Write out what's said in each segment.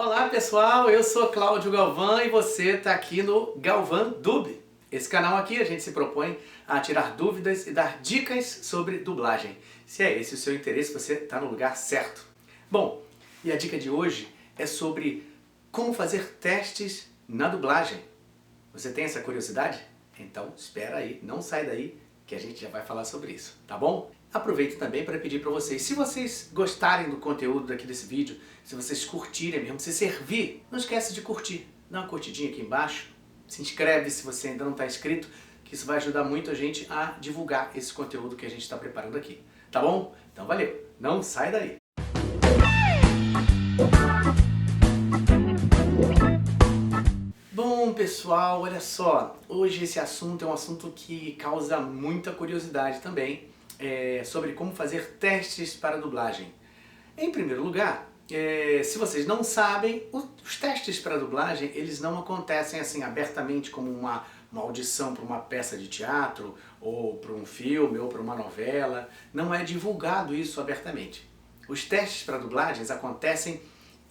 Olá pessoal, eu sou Cláudio Galvão e você está aqui no Galvão Dub. Esse canal aqui a gente se propõe a tirar dúvidas e dar dicas sobre dublagem. Se é esse o seu interesse, você está no lugar certo. Bom, e a dica de hoje é sobre como fazer testes na dublagem. Você tem essa curiosidade? Então espera aí, não sai daí que a gente já vai falar sobre isso, tá bom? Aproveito também para pedir para vocês, se vocês gostarem do conteúdo daqui desse vídeo, se vocês curtirem mesmo, se servir, não esquece de curtir. Dá uma curtidinha aqui embaixo, se inscreve se você ainda não está inscrito, que isso vai ajudar muito a gente a divulgar esse conteúdo que a gente está preparando aqui. Tá bom? Então valeu, não sai daí! Bom pessoal, olha só, hoje esse assunto é um assunto que causa muita curiosidade também, sobre como fazer testes para dublagem. Em primeiro lugar, se vocês não sabem, os testes para dublagem, eles não acontecem assim abertamente como uma audição para uma peça de teatro, ou para um filme, ou para uma novela. Não é divulgado isso abertamente. Os testes para dublagens acontecem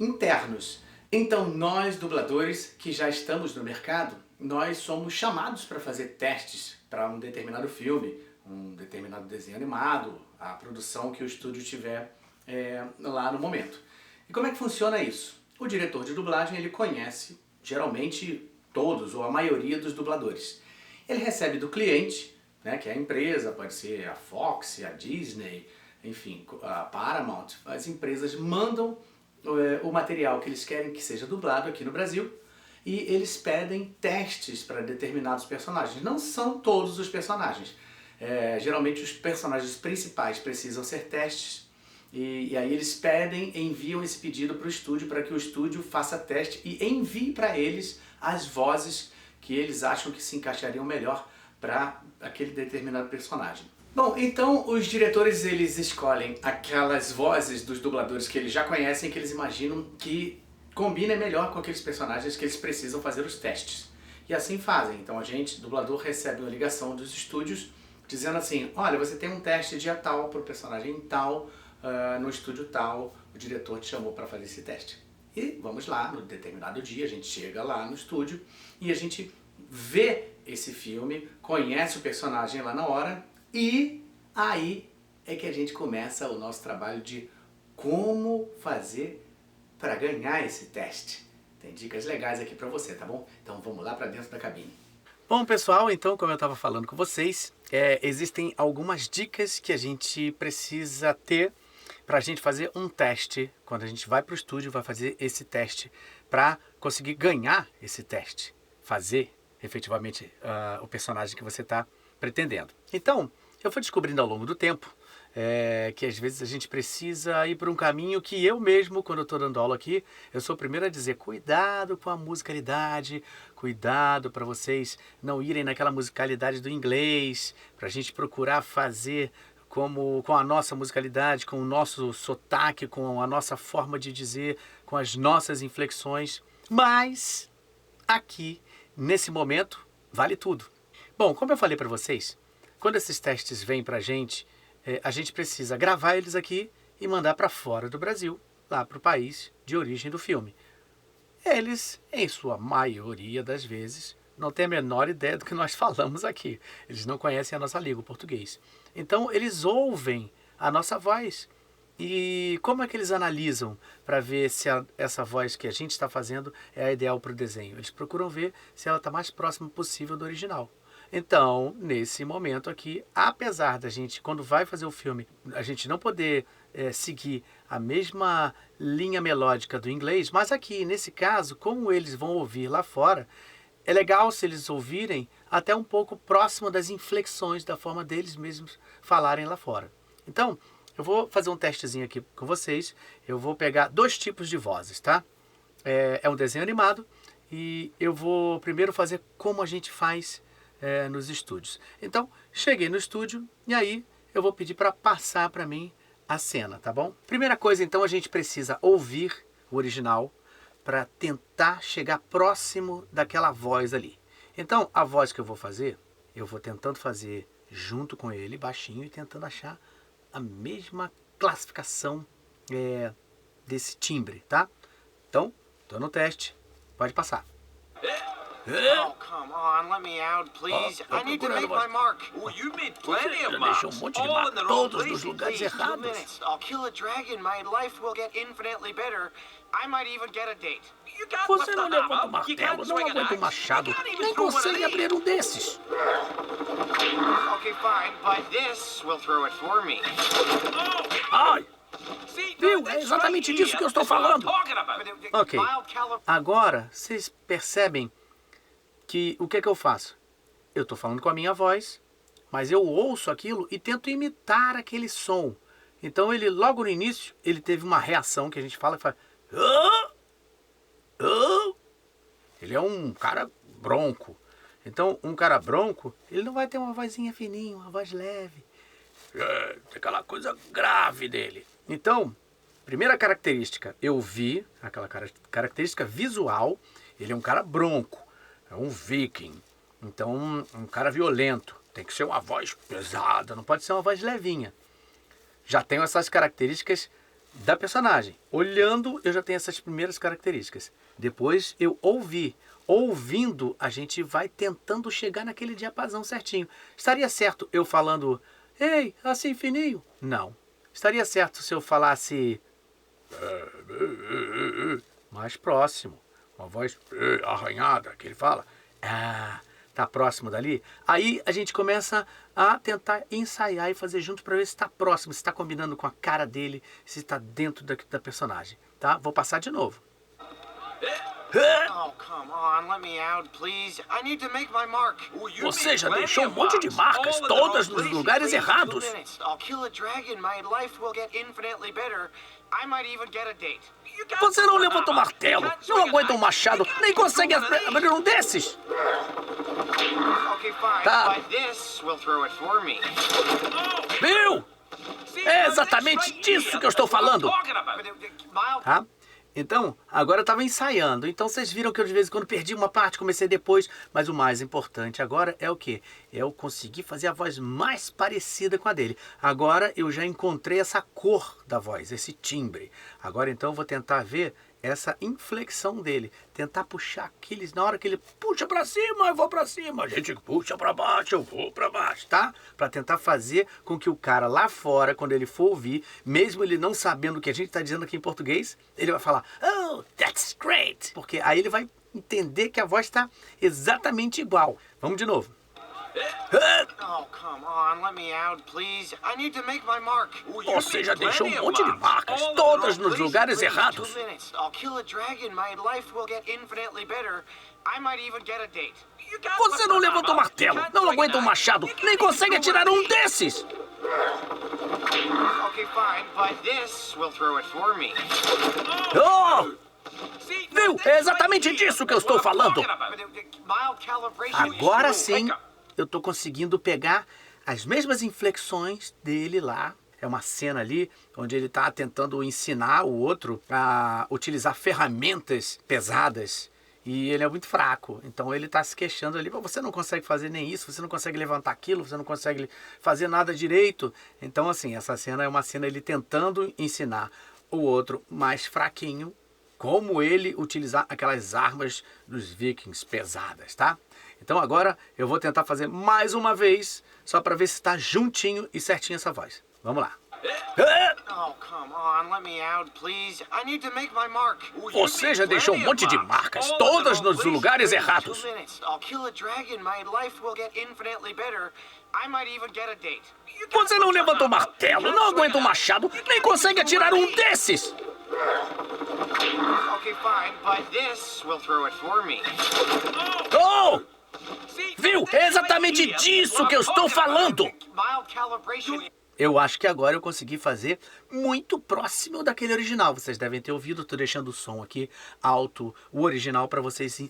internos. Então nós, dubladores, que já estamos no mercado, nós somos chamados para fazer testes para um determinado filme, um determinado desenho animado, a produção que o estúdio tiver lá no momento. E como é que funciona isso? O diretor de dublagem, ele conhece, geralmente, todos ou a maioria dos dubladores. Ele recebe do cliente, né, que é a empresa, pode ser a Fox, a Disney, enfim, a Paramount. As empresas mandam o material que eles querem que seja dublado aqui no Brasil e eles pedem testes para determinados personagens. Não são todos os personagens. Geralmente os personagens principais precisam ser testes e aí eles pedem, enviam esse pedido para o estúdio para que o estúdio faça teste e envie para eles as vozes que eles acham que se encaixariam melhor para aquele determinado personagem. Bom, então os diretores eles escolhem aquelas vozes dos dubladores que eles já conhecem, que eles imaginam que combinem melhor com aqueles personagens que eles precisam fazer os testes. E assim fazem. Então a gente, dublador, recebe uma ligação dos estúdios dizendo assim, olha, você tem um teste dia tal para o personagem tal, no estúdio tal, o diretor te chamou para fazer esse teste. E vamos lá, no determinado dia, a gente chega lá no estúdio e a gente vê esse filme, conhece o personagem lá na hora e aí é que a gente começa o nosso trabalho de como fazer para ganhar esse teste. Tem dicas legais aqui para você, tá bom? Então vamos lá para dentro da cabine. Bom pessoal, então como eu estava falando com vocês, existem algumas dicas que a gente precisa ter para a gente fazer um teste. Quando a gente vai para o estúdio, vai fazer esse teste para conseguir ganhar esse teste, fazer efetivamente o personagem que você está pretendendo. Então, eu fui descobrindo ao longo do tempo que às vezes a gente precisa ir por um caminho que eu mesmo, quando eu estou dando aula aqui, eu sou o primeiro a dizer, cuidado com a musicalidade, cuidado para vocês não irem naquela musicalidade do inglês, para a gente procurar fazer com a nossa musicalidade, com o nosso sotaque, com a nossa forma de dizer, com as nossas inflexões, mas aqui, nesse momento, vale tudo. Bom, como eu falei para vocês, quando esses testes vêm para a gente precisa gravar eles aqui e mandar para fora do Brasil, lá para o país de origem do filme. Eles, em sua maioria das vezes, não têm a menor ideia do que nós falamos aqui. Eles não conhecem a nossa língua, o português. Então, eles ouvem a nossa voz. E como é que eles analisam para ver se essa voz que a gente está fazendo é a ideal para o desenho? Eles procuram ver se ela está mais próxima possível do original. Então, nesse momento aqui, apesar da gente, quando vai fazer o filme, a gente não poder seguir a mesma linha melódica do inglês, mas aqui, nesse caso, como eles vão ouvir lá fora, é legal se eles ouvirem até um pouco próximo das inflexões da forma deles mesmos falarem lá fora. Então, eu vou fazer um testezinho aqui com vocês. Eu vou pegar dois tipos de vozes, tá? É um desenho animado e eu vou primeiro fazer como a gente faz nos estúdios. Então, cheguei no estúdio e aí eu vou pedir para passar para mim a cena, tá bom? Primeira coisa, então, a gente precisa ouvir o original para tentar chegar próximo daquela voz ali. Então, a voz que eu vou fazer, eu vou tentando fazer junto com ele, baixinho, e tentando achar a mesma classificação desse timbre, tá? Então, Tô no teste. Pode passar. Oh, come on, let me out, please. I need to make my mark. Oh, you made plenty of Já marks. deixou um monte de All in marcas, the wrong todos nos places. lugares Please, 2 errados. minutes. I'll kill a dragon. My life will get infinitely better. I might even get a date. You got Você left não the levanta o hammer. You martelo, can't não swing an aguenta o axe. machado, You can't even nem throw one of consegue these. abrir um desses. Okay, fine, but this will throw it for me. Ai, See, viu? that's É exatamente right disso here. que eu estou That's what I'm falando. talking about. Ok. Mild caliber. Agora, vocês percebem que o que é que eu faço? Eu estou falando com a minha voz, mas eu ouço aquilo e tento imitar aquele som. Então ele, logo no início, ele teve uma reação que a gente fala e fala... "Ah! Ah!" Ele é um cara bronco. Então, um cara bronco, ele não vai ter uma vozinha fininha, uma voz leve. É, tem aquela coisa grave dele. Então, primeira característica, eu vi aquela característica visual, ele é um cara bronco, é um viking. Então, um cara violento, tem que ser uma voz pesada, não pode ser uma voz levinha. Já tenho essas características da personagem. Olhando, eu já tenho essas primeiras características. Depois, eu ouvi. Ouvindo, a gente vai tentando chegar naquele diapasão certinho. Estaria certo eu falando, ei, assim fininho? Não. Estaria certo se eu falasse mais próximo. Uma voz arranhada, que ele fala. Ah, tá próximo dali? Aí a gente começa a tentar ensaiar e fazer junto para ver se está próximo, se está combinando com a cara dele, se está dentro da personagem. Tá? Vou passar de novo. Oh, come on, let me out, please. I need to make my mark. Oh, you Você made já plenty deixou um of monte de marks. marcas, All in the todas wrong nos places. lugares Please, errados. 2 minutes. I'll kill a dragon. My life will get infinitely better. I might even get a date. You got Você não left the levanta o hammer. martelo, You can't não swing an aguenta um axe. machado, You can't nem even consegue throw one of abrir um desses. Okay, fine, Tá. but this will throw it for me. Viu? See, É that's exatamente right disso here. que eu estou That's what I'm falando. talking about. Mild Tá? Então, agora eu estava ensaiando. Então vocês viram que eu de vez em quando perdi uma parte, comecei depois. Mas o mais importante agora é o quê? É eu conseguir fazer a voz mais parecida com a dele. Agora eu já encontrei essa cor da voz, esse timbre. Agora então eu vou tentar ver essa inflexão dele. Tentar puxar aqueles... Na hora que ele puxa para cima, eu vou para cima. A gente puxa para baixo, eu vou para baixo, tá? Para tentar fazer com que o cara lá fora, quando ele for ouvir, mesmo ele não sabendo o que a gente está dizendo aqui em português, ele vai falar, oh, that's great. Porque aí ele vai entender que a voz está exatamente igual. Vamos de novo. Oh, come on, let me out, please. I need to make my mark. Oh, you Você made já deixou um plenty of monte de marks. marcas, All in the todas wrong nos places. lugares Please, errados. 2 minutes. I'll kill a dragon. My life will get infinitely better. I might even get a date. You got Você left não the levanta o hammer. martelo, You can't não swing aguenta an um axe. machado, You can't nem even consegue throw atirar one um of these. desses. Okay, fine, but this will throw it for me. Oh! See, Viu? that's É right exatamente here. disso que eu That's estou what I'm falando. talking about. Mild calibration. Agora sim, eu estou conseguindo pegar as mesmas inflexões dele lá. É uma cena ali onde ele está tentando ensinar o outro a utilizar ferramentas pesadas. E ele é muito fraco. Então ele está se queixando ali. Você não consegue fazer nem isso, você não consegue levantar aquilo, você não consegue fazer nada direito. Então assim, essa cena é uma cena ele tentando ensinar o outro mais fraquinho como ele utilizar aquelas armas dos vikings pesadas, tá? Então agora eu vou tentar fazer mais uma vez, só para ver se está juntinho e certinho essa voz. Vamos lá. Oh, come on, let me out, please. I need to make my mark. Você já deixou um monte de marcas, todas nos lugares errados. 2 minutes. I'll kill a dragon. My life will get infinitely better. I might even get a date. Você não levanta o martelo, não aguenta um machado, nem consegue atirar um desses. Okay, fine, but this will throw it for me. Oh! Viu? É exatamente disso que eu estou falando. Mild calibration. Eu acho que agora eu consegui fazer muito próximo daquele original. Vocês devem ter ouvido, estou deixando o som aqui alto, o original, para vocês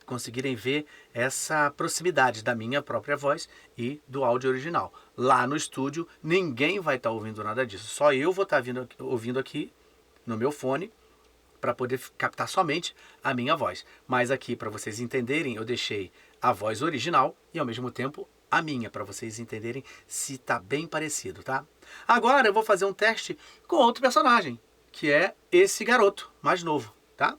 conseguirem ver essa proximidade da minha própria voz e do áudio original. Lá no estúdio, ninguém vai estar ouvindo nada disso. Só eu vou estar ouvindo aqui no meu fone, para poder captar somente a minha voz. Mas aqui, para vocês entenderem, eu deixei a voz original e ao mesmo tempo a minha, para vocês entenderem se está bem parecido, tá? Agora eu vou fazer um teste com outro personagem, que é esse garoto mais novo, tá?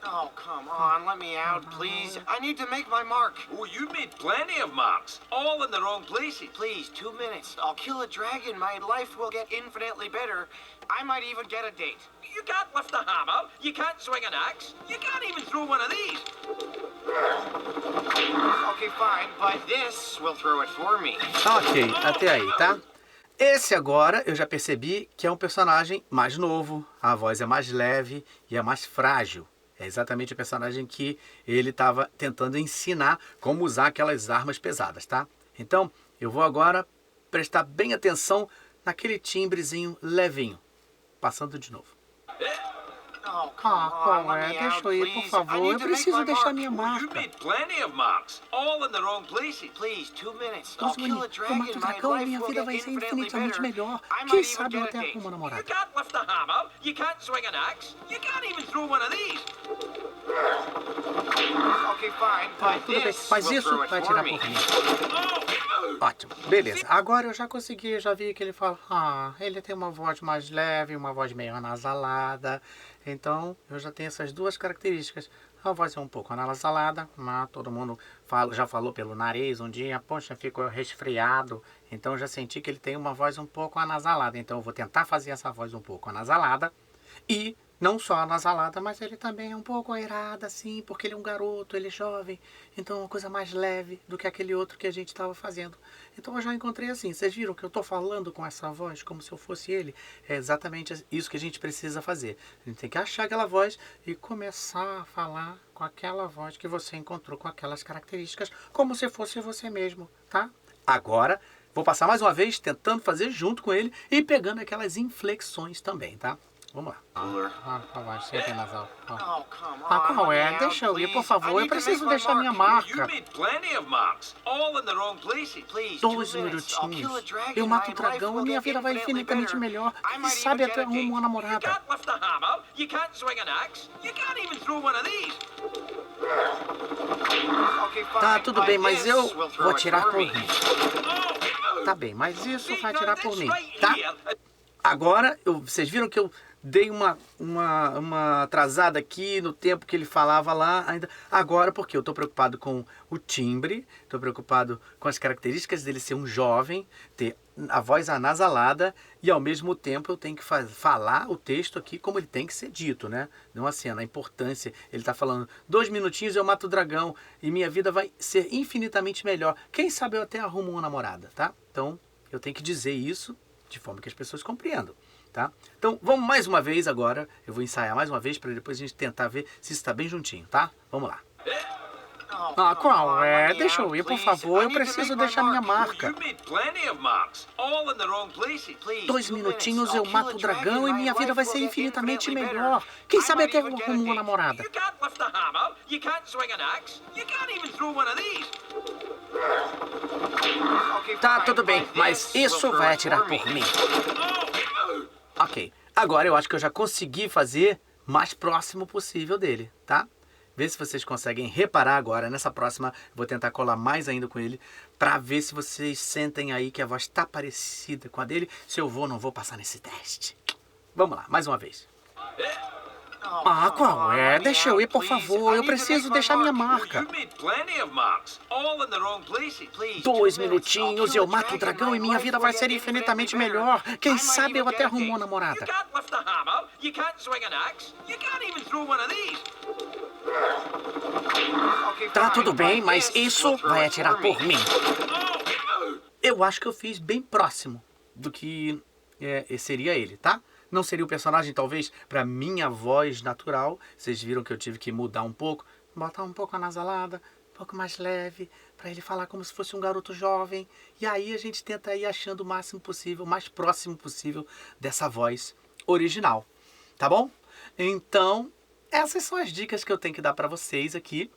Oh, come on, let me out, please. I need to make my mark. Oh, you made plenty of marks, all in the wrong places. Please, 2 minutes. I'll kill a dragon. My life will get infinitely better. I might even get a date. You can't lift a hammer, you can't swing an axe, you can't even throw one of these. Okay, fine, but this will throw it for me. Ok, até aí, tá? Esse agora eu já percebi que é um personagem mais novo, a voz é mais leve e é mais frágil. É exatamente o personagem que ele estava tentando ensinar como usar aquelas armas pesadas, tá? Então, eu vou agora prestar bem atenção naquele timbrezinho levinho. Passando de novo. Oh, come on, qual let é? me Deixa out, eu ir, por please. I favor. need Eu to make preciso my deixar mark. minha You marca. made plenty of marks, all in the wrong places. Please, 2 minutes. I'll 12 kill a minutos. Eu dragon. mato o My dragão e life minha will vida get vai ser infinitely infinitamente better. melhor. I Quem might even sabe eu get a até date. arrumo uma You namorada. can't lift a hammer, you can't swing an axe, you can't even throw one of these. Okay, fine, Tá, but tudo bem. this Mas will isso throw it vai for tirar me. por mim. Oh! Ótimo. Beleza. Agora eu já consegui, já vi que ele fala. Ele tem uma voz mais leve, uma voz meio anasalada. Então, eu já tenho essas duas características. A voz é um pouco anasalada, mas todo mundo já falou pelo nariz um dia, poxa, ficou resfriado. Então, eu já senti que ele tem uma voz um pouco anasalada. Então, eu vou tentar fazer essa voz um pouco anasalada. E não só anasalada, mas ele também é um pouco airado, assim, porque ele é um garoto, ele é jovem. Então é uma coisa mais leve do que aquele outro que a gente estava fazendo. Então eu já encontrei assim. Vocês viram que eu estou falando com essa voz como se eu fosse ele? É exatamente isso que a gente precisa fazer. A gente tem que achar aquela voz e começar a falar com aquela voz que você encontrou, com aquelas características, como se fosse você mesmo, tá? Agora, vou passar mais uma vez tentando fazer junto com ele e pegando aquelas inflexões também, tá? Vamos lá. A voz sempre nasal. Oh, come on. Qual let é? me out, Deixa eu ir, por please. favor. I Eu need to preciso make my deixar minha mark. You marca. made plenty of marks, all in the wrong places. Please, 2 2 minutes. I'll kill a minutinhos. dragon. Eu mato o My dragão life e will minha get vida vai infinitely infinitamente better. melhor. I Quem might sabe even até get a arrumo uma date. You namorada. can't lift a hammer, you can't swing an axe, you can't even throw one of these. Okay, fine, Tá, tudo but bem, mas this eu will throw vou it tirar for por me. mim. Oh! Tá bem, mas isso See, vai now tirar this por mim, right tá? here, Agora, vocês viram que eu dei uma atrasada aqui no tempo que ele falava lá ainda. Agora, porque eu estou preocupado com o timbre, estou preocupado com as características dele ser um jovem, ter a voz anasalada e ao mesmo tempo eu tenho que falar o texto aqui como ele tem que ser dito, né? Não assim, a importância. Ele está falando, 2 minutinhos eu mato o dragão e minha vida vai ser infinitamente melhor. Quem sabe eu até arrumo uma namorada, tá? Então, eu tenho que dizer isso de forma que as pessoas compreendam, tá? Então, vamos mais uma vez agora. Eu vou ensaiar mais uma vez para depois a gente tentar ver se está bem juntinho, tá? Vamos lá. Oh, come Qual on, é? let me Deixa eu out, ir, por please. favor. I Eu need to preciso make my deixar minha mark. marca. you made plenty of marks, all in the wrong places. Please, 2 2 minutinhos minutes. eu I'll kill mato a o dragão dragon. e My minha vida life vai will ser get infinitamente infinitely melhor. better. Quem I sabe might até even get a arrumo uma date. namorada. You can't lift a hammer, you can't swing an axe, you can't even throw one of these. Okay, Tá, fine, tudo bem, but mas this will isso throw vai it atirar for me. por mim. Oh! Ok, agora eu acho que eu já consegui fazer mais próximo possível dele, tá? Vê se vocês conseguem reparar agora. Nessa próxima, vou tentar colar mais ainda com ele para ver se vocês sentem aí que a voz está parecida com a dele. Se eu vou ou não vou passar nesse teste. Vamos lá, mais uma vez. Oh, come Qual on, é? let me Deixa eu out, ir, por please. favor. I Eu need to preciso make my deixar minha mark. marca. You made plenty of marks, all in the wrong places. Please, 2 2 minutes. I'll minutinhos kill eu a mato o dragon. dragão My e minha life vida will vai get ser infinitamente infinitamente better. melhor. I Quem might sabe eu even até get a arrumo uma date. You namorada. can't lift a hammer, you can't swing an axe, you can't even throw one of these. Okay, Tá, fine, tudo bem, but mas this isso will throw vai it atirar for me. por mim. Oh! Eu acho que eu fiz bem próximo do que seria ele, tá? Não seria o personagem, talvez, para minha voz natural. Vocês viram que eu tive que mudar um pouco, botar um pouco anasalada, um pouco mais leve, para ele falar como se fosse um garoto jovem. E aí a gente tenta ir achando o máximo possível, o mais próximo possível dessa voz original, tá bom? Então, essas são as dicas que eu tenho que dar para vocês aqui.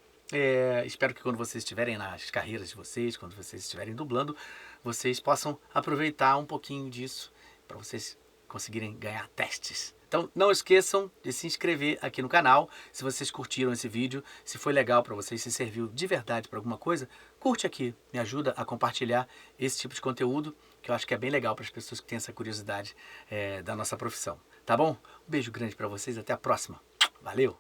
Espero que quando vocês estiverem nas carreiras de vocês, quando vocês estiverem dublando, vocês possam aproveitar um pouquinho disso para vocês conseguirem ganhar testes. Então não esqueçam de se inscrever aqui no canal. Se vocês curtiram esse vídeo, se foi legal para vocês, se serviu de verdade para alguma coisa, curte aqui, me ajuda a compartilhar esse tipo de conteúdo, que eu acho que é bem legal para as pessoas que têm essa curiosidade da nossa profissão. Tá bom? Um beijo grande para vocês, até a próxima. Valeu!